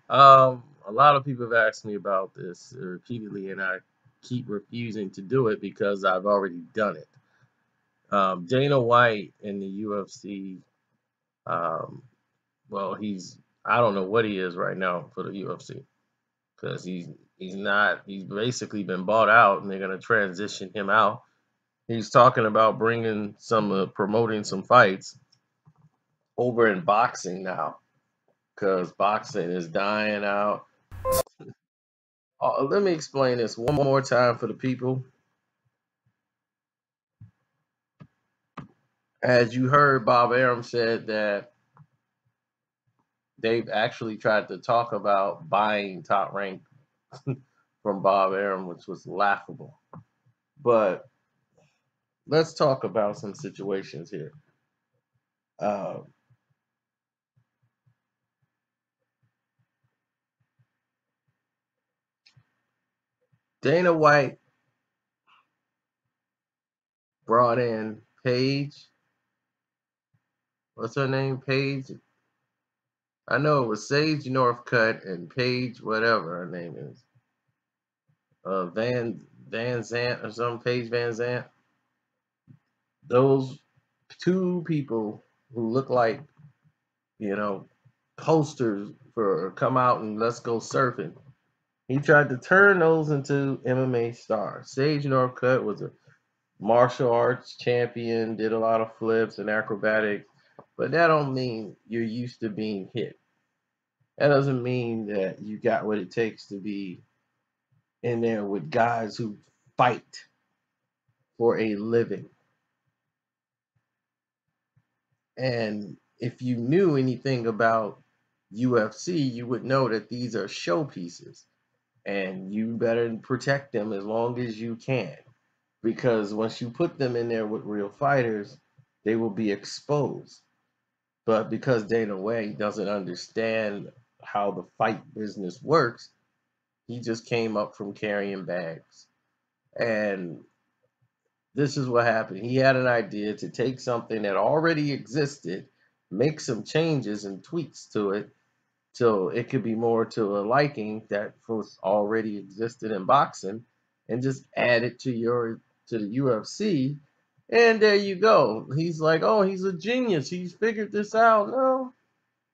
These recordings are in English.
A lot of people have asked me about this repeatedly, and I keep refusing to do it because I've already done it. Dana White in the UFC, um, well, I don't know what he is right now for the UFC because he's basically been bought out, and they're gonna transition him out. He's talking about promoting some fights over in boxing now because boxing is dying out. Let me explain this one more time for the people. As you heard, Bob Arum said that they've actually tried to talk about buying Top Rank from Bob Arum, which was laughable. But let's talk about some situations here. Uh, Dana White brought in Paige. What's her name? Paige. I know it was Sage Northcutt and Paige, whatever her name is. Van Zant or something. Paige Van Zant. Those two people who look like, you know, posters for come out and let's go surfing. He tried to turn those into MMA stars. Sage Northcutt was a martial arts champion, did a lot of flips and acrobatics, but that don't mean you're used to being hit. That doesn't mean that you got what it takes to be in there with guys who fight for a living. And if you knew anything about UFC, you would know that these are showpieces and you better protect them as long as you can. Because once you put them in there with real fighters, they will be exposed. But because Dana White doesn't understand how the fight business works, he just came up from carrying bags. And this is what happened. He had an idea to take something that already existed, make some changes and tweaks to it so it could be more to a liking that was already existed in boxing, and just add it to the UFC, and there you go. He's like, oh, he's a genius. He's figured this out. No,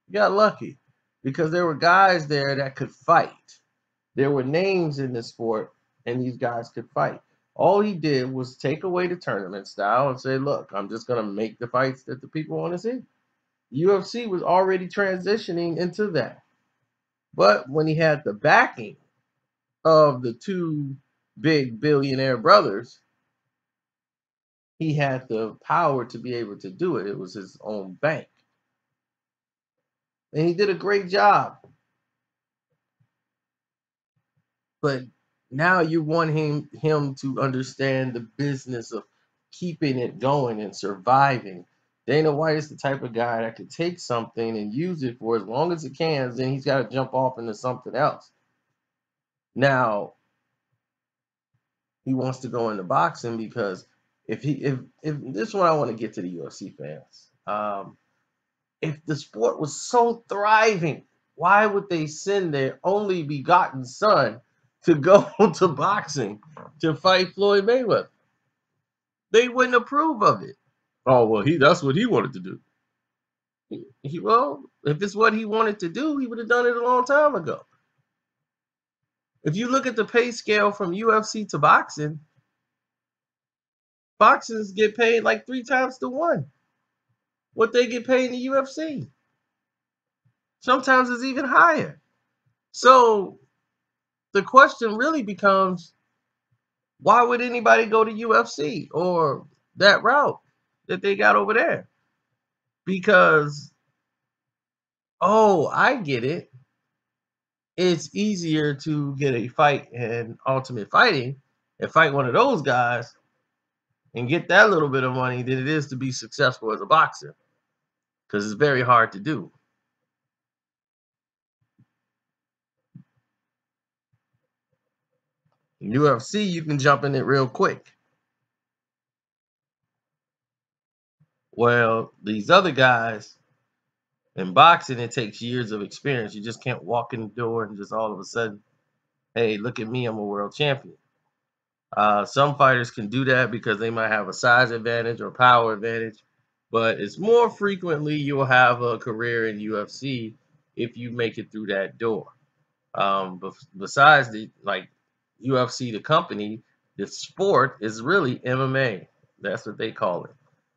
you got lucky because there were guys there that could fight. There were names in the sport, and these guys could fight. All he did was take away the tournament style and say, look, I'm just going to make the fights that the people want to see. UFC was already transitioning into that. But when he had the backing of the two big billionaire brothers, he had the power to be able to do it. It was his own bank. And he did a great job. But now you want him to understand the business of keeping it going and surviving. Dana White is the type of guy that could take something and use it for as long as it can, then he's got to jump off into something else. Now he wants to go into boxing because if this one I want to get to the UFC fans. If the sport was so thriving, why would they send their only begotten son to go to boxing to fight Floyd Mayweather? They wouldn't approve of it. Oh well, that's what he wanted to do. Well, if it's what he wanted to do, he would have done it a long time ago. If you look at the pay scale from UFC to boxing, boxers get paid like 3 times to one what they get paid in the UFC. Sometimes it's even higher. So the question really becomes, why would anybody go to UFC or that route that they got over there? Because, oh, I get it. It's easier to get a fight in Ultimate Fighting and fight one of those guys and get that little bit of money than it is to be successful as a boxer, because it's very hard to do. In UFC, you can jump in it real quick. Well, these other guys, In boxing, it takes years of experience. You just can't walk in the door and just all of a sudden, hey, look at me, I'm a world champion. Some fighters can do that because they might have a size advantage or power advantage, but it's more frequently you'll have a career in UFC if you make it through that door. Besides the like UFC, the company, the sport is really MMA. That's what they call it,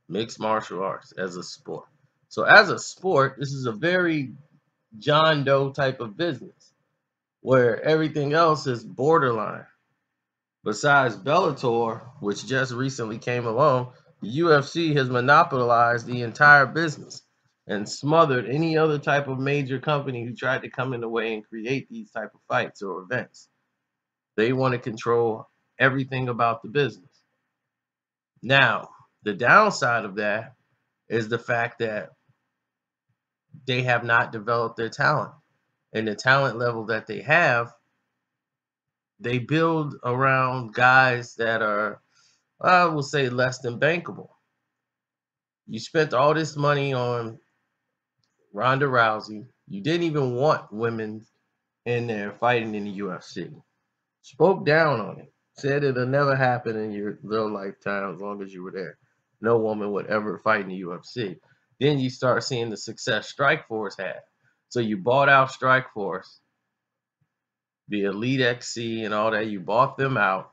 mixed martial arts as a sport. So as a sport, this is a very John Doe type of business where everything else is borderline. Besides Bellator, which just recently came along, the UFC has monopolized the entire business and smothered any other type of major company who tried to come in the way and create these type of fights or events. They want to control everything about the business. Now, the downside of that is the fact that they have not developed their talent. And the talent level that they have, they build around guys that are, I will say, less than bankable. You spent all this money on Ronda Rousey. You didn't even want women in there fighting in the UFC. Spoke down on it. Said it'll never happen in your real lifetime as long as you were there. No woman would ever fight in the UFC. Then you start seeing the success Strikeforce had. So you bought out Strikeforce, the Elite XC and all that. You bought them out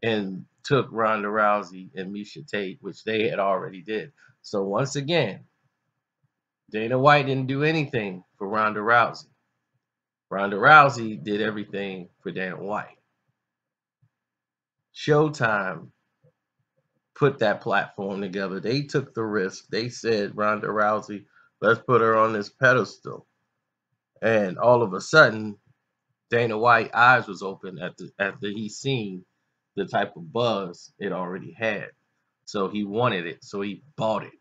and took Ronda Rousey and Miesha Tate, which they had already did. So once again, Dana White didn't do anything for Ronda Rousey. Ronda Rousey did everything for Dana White. Showtime put that platform together. They took the risk. They said, Ronda Rousey, let's put her on this pedestal. And all of a sudden, Dana White's eyes was open after he seen the type of buzz it already had. So he wanted it. So he bought it.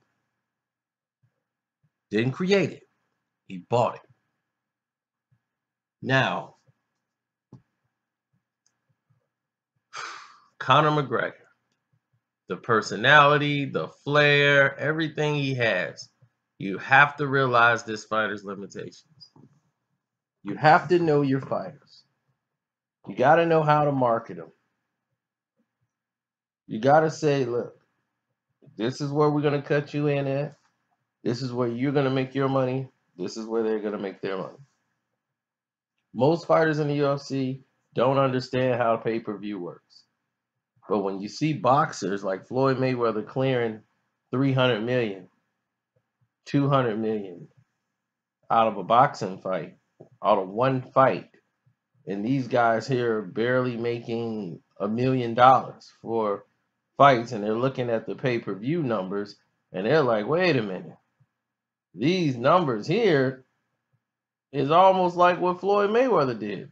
Didn't create it. He bought it. Now, Conor McGregor, the personality, the flair, everything he has, you have to realize this fighter's limitations. You have to know your fighters. You got to know how to market them. You got to say, look, this is where we're going to cut you in at. This is where you're going to make your money. This is where they're going to make their money. Most fighters in the UFC don't understand how pay-per-view works. But when you see boxers like Floyd Mayweather clearing 300 million, 200 million out of a boxing fight, out of one fight, and these guys here are barely making $1 million for fights, and they're looking at the pay-per-view numbers, and they're like, wait a minute, these numbers here is almost like what Floyd Mayweather did.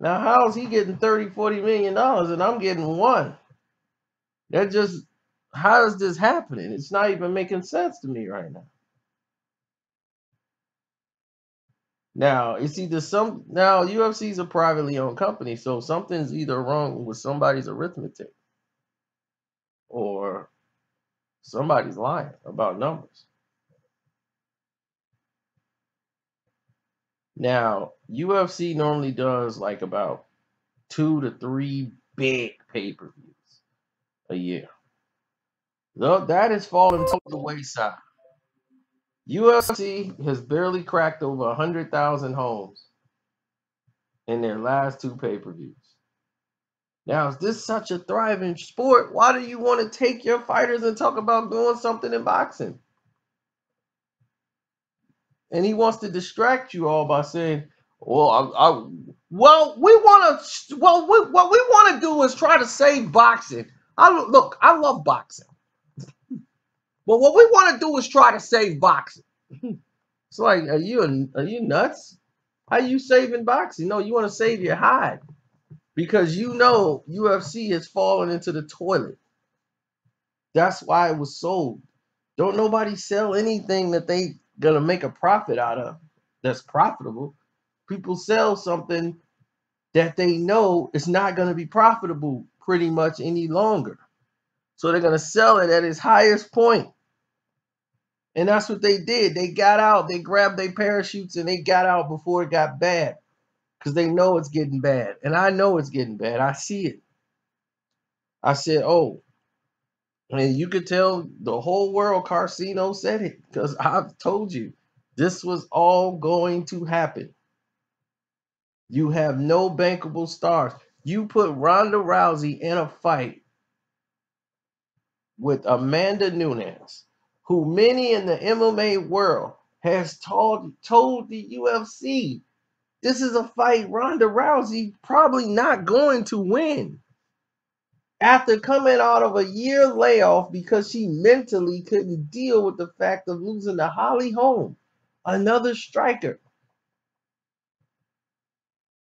Now, how is he getting 30, 40 million dollars and I'm getting one? That just, how is this happening? It's not even making sense to me right now. Now, it's either now UFC is a privately owned company, so something's either wrong with somebody's arithmetic or somebody's lying about numbers. Now, UFC normally does like about 2 to 3 big pay-per-views a year. Though that is falling to the wayside. UFC has barely cracked over 100,000 homes in their last 2 pay-per-views. Now, is this such a thriving sport? Why do you want to take your fighters and talk about doing something in boxing? And he wants to distract you all by saying, "Well, what we want to do is try to save boxing." I love boxing, but what we want to do is try to save boxing. It's like, are you nuts? How you saving boxing? No, you want to save your hide because you know UFC has fallen into the toilet. That's why it was sold. Don't nobody sell anything that they gonna make a profit out of that's profitable. People sell something that they know is not gonna be profitable pretty much any longer. So they're gonna sell it at its highest point. And that's what they did. They got out, they grabbed their parachutes and they got out before it got bad because they know it's getting bad. And I know it's getting bad. I see it. I said, oh, and you could tell the whole world Carcino said it because I've told you this was all going to happen. You have no bankable stars. You put Ronda Rousey in a fight with Amanda Nunes, who many in the MMA world has told the UFC this is a fight Ronda Rousey probably not going to win. After coming out of a year layoff because she mentally couldn't deal with the fact of losing to Holly Holm, another striker.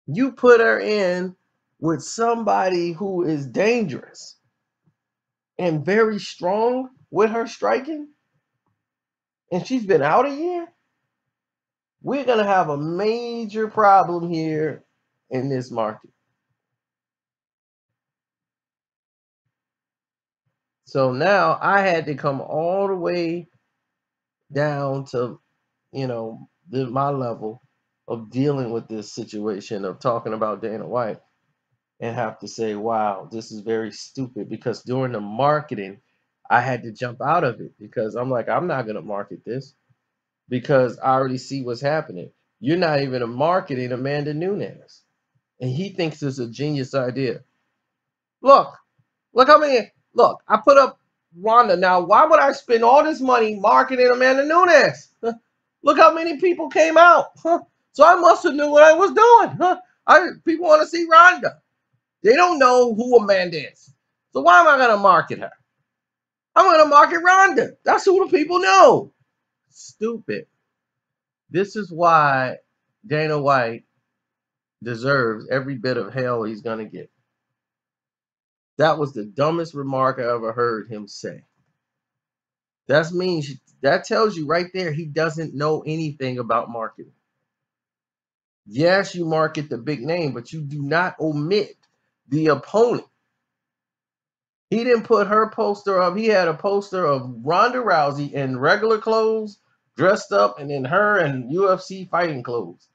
You put her in with somebody who is dangerous and very strong with her striking, and she's been out a year. We're going to have a major problem here in this market. So now I had to come all the way down to, my level of dealing with this situation of talking about Dana White and have to say, wow, this is very stupid because during the marketing, I had to jump out of it because I'm like, I'm not going to market this because I already see what's happening. You're not even marketing Amanda Nunes. And he thinks it's a genius idea. Look, look how many, look, I put up Ronda. Now, why would I spend all this money marketing Amanda Nunes? Look how many people came out. So I must have knew what I was doing. People want to see Ronda. They don't know who Amanda is. So why am I going to market her? I'm going to market Ronda. That's who the people know. Stupid. This is why Dana White deserves every bit of hell he's going to get. That was the dumbest remark I ever heard him say. That tells you right there he doesn't know anything about marketing. Yes, you market the big name, but you do not omit the opponent. He didn't put her poster up. He had a poster of Ronda Rousey in regular clothes, dressed up, and then her in UFC fighting clothes,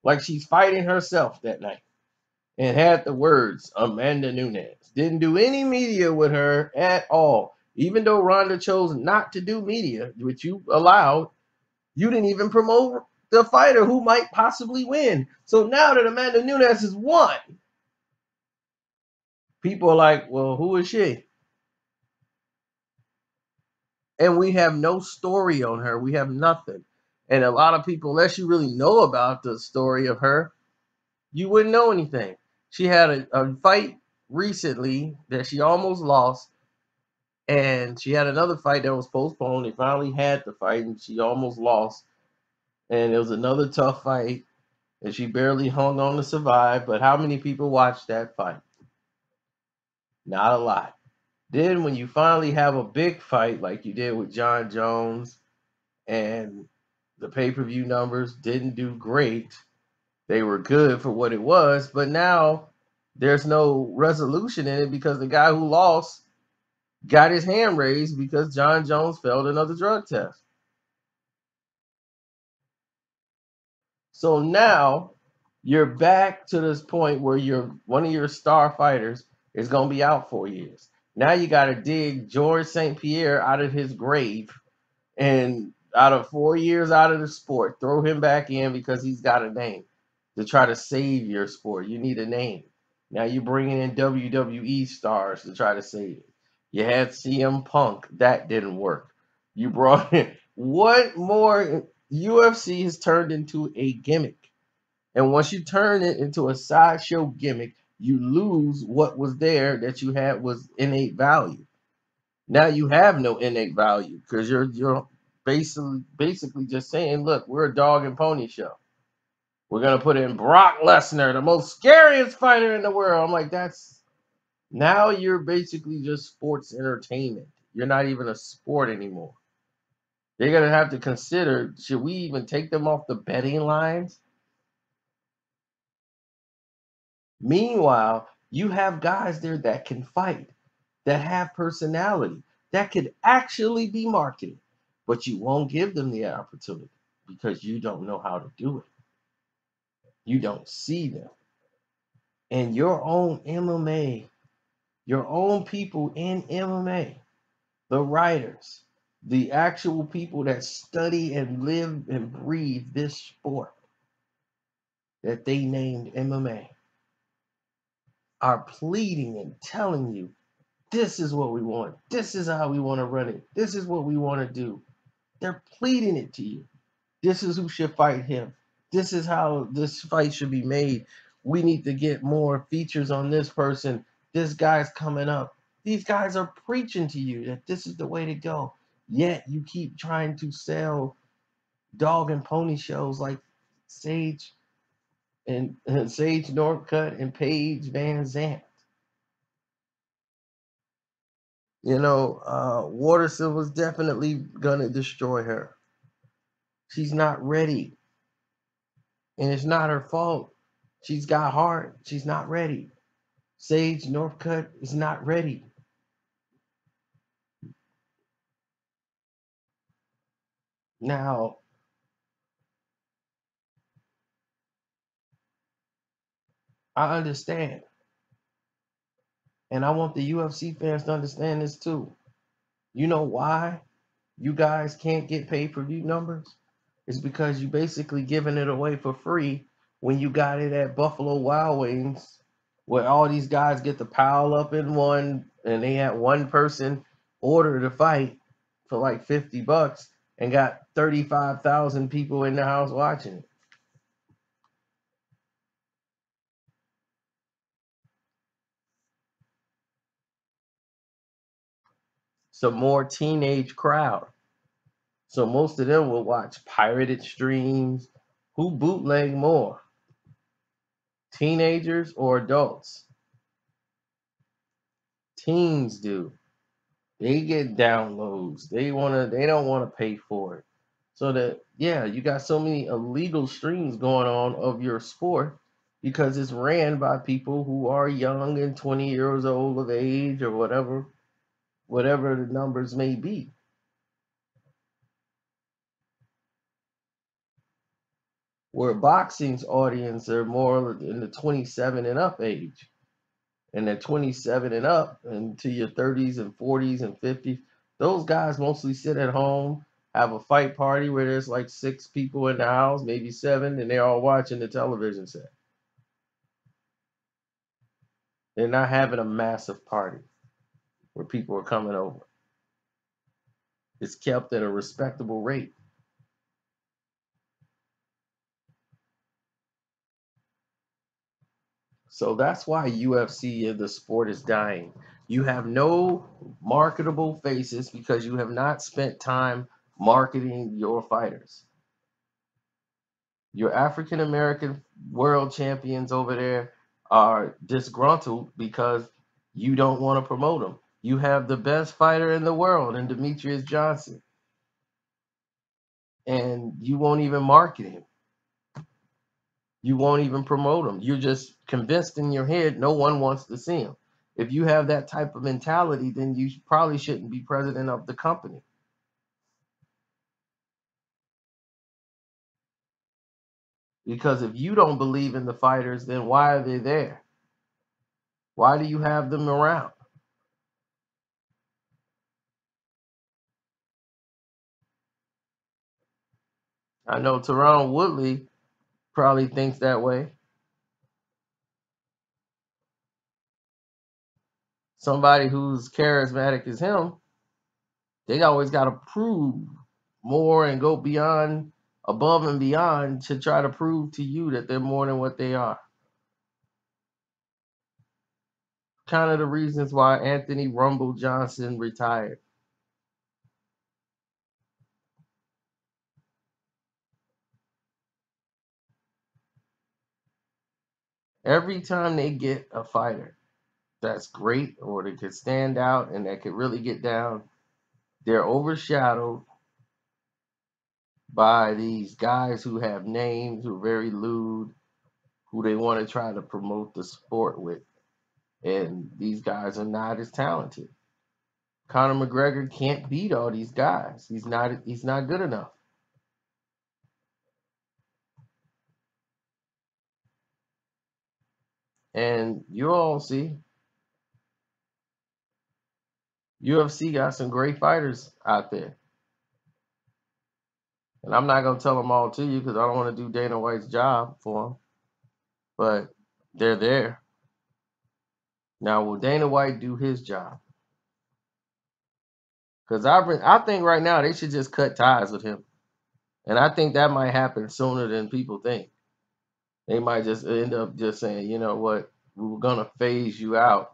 like she's fighting herself that night, and had the words Amanda Nunes. Didn't do any media with her at all. Even though Ronda chose not to do media, which you allowed, you didn't even promote the fighter who might possibly win. So now that Amanda Nunes has won, people are like, well, who is she? And we have no story on her. We have nothing. And a lot of people, unless you really know about the story of her, you wouldn't know anything. She had a fight recently that she almost lost. And she had another fight that was postponed. They finally had the fight and she almost lost. And it was another tough fight. And she barely hung on to survive. But how many people watched that fight? Not a lot. Then when you finally have a big fight like you did with John Jones, and the pay-per-view numbers didn't do great, they were good for what it was, but now there's no resolution in it because the guy who lost got his hand raised because John Jones failed another drug test. So now you're back to this point where one of your star fighters is going to be out 4 years. Now you got to dig George St. Pierre out of his grave, and out of 4 years out of the sport, throw him back in because he's got a name to try to save your sport. You need a name. Now you're bringing in WWE stars to try to save it. You had CM Punk. That didn't work. You brought in what more? UFC has turned into a gimmick. And once you turn it into a sideshow gimmick, you lose what was there that you had was innate value. Now you have no innate value because you're basically just saying, look, we're a dog and pony show. We're gonna put in Brock Lesnar, the most scariest fighter in the world. I'm like, that's now you're basically just sports entertainment. You're not even a sport anymore. They're gonna have to consider, should we even take them off the betting lines? Meanwhile, you have guys there that can fight, that have personality, that could actually be marketed. but you won't give them the opportunity because you don't know how to do it. You don't see them. And your own MMA, your own people in MMA, the writers, the actual people that study and live and breathe this sport that they named MMA, are pleading and telling you, this is what we want. This is how we want to run it. This is what we want to do. They're pleading it to you. This is who should fight him. This is how this fight should be made. We need to get more features on this person. This guy's coming up. These guys are preaching to you that this is the way to go. Yet you keep trying to sell dog and pony shows like Sage and Sage Northcutt and Paige Van Zant. You know, Water Silver's definitely gonna destroy her. She's not ready, and it's not her fault. She's got heart. She's not ready. Sage Northcutt is not ready. Now, I understand, and I want the UFC fans to understand this too. You know why you guys can't get pay-per-view numbers? It's because you basically giving it away for free when you got it at Buffalo Wild Wings, where all these guys get to pile up in one, and they had one person order the fight for like $50 and got 35,000 people in the house watching it. Some more teenage crowd. So most of them will watch pirated streams. Who bootleg more? Teenagers or adults? Teens do. They get downloads. They don't wanna pay for it. So that yeah, you got so many illegal streams going on of your sport because it's ran by people who are young and 20 years old of age or whatever the numbers may be. Where boxing's audience are more in the 27 and up age. And at 27 and up into your 30s and 40s and 50s, those guys mostly sit at home, have a fight party where there's like 6 people in the house, maybe 7, and they're all watching the television set. They're not having a massive party where people are coming over. It's kept at a respectable rate. So that's why UFC and the sport is dying. You have no marketable faces because you have not spent time marketing your fighters. Your African American world champions over there are disgruntled because you don't want to promote them. You have the best fighter in the world in Demetrius Johnson, and you won't even market him. You won't even promote him. You're just convinced in your head no one wants to see him. If you have that type of mentality, then you probably shouldn't be president of the company. Because if you don't believe in the fighters, then why are they there? Why do you have them around? I know Teron Woodley probably thinks that way. Somebody who's charismatic as him, they always got to prove more and go beyond, above and beyond to try to prove to you that they're more than what they are. Kind of the reasons why Anthony Rumble Johnson retired. Every time they get a fighter that's great or that could stand out and that could really get down, they're overshadowed by these guys who have names, who are very lewd, who they want to try to promote the sport with. And these guys are not as talented. Conor McGregor can't beat all these guys. He's not good enough. And you all see UFC got some great fighters out there. And I'm not gonna tell them all to you because I don't want to do Dana White's job for them. But they're there. Now, will Dana White do his job? Because I think right now they should just cut ties with him. And I think that might happen sooner than people think. They might just end up just saying, you know what, we were gonna phase you out,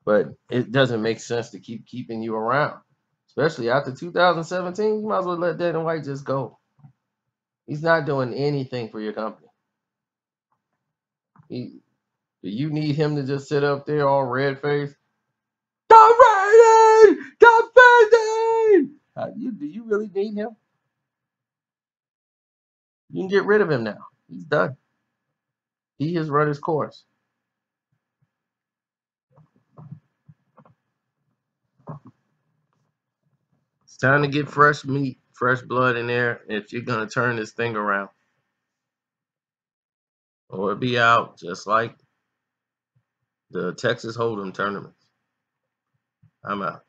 but it doesn't make sense to keep keeping you around. Especially after 2017, you might as well let Dana White just go. He's not doing anything for your company. Do you need him to just sit up there all red faced? Defending! Defending! Do you really need him? You can get rid of him now. He's done. He has run his course. It's time to get fresh meat, fresh blood in there if you're going to turn this thing around. Or it'll be out just like the Texas Hold'em tournaments. I'm out.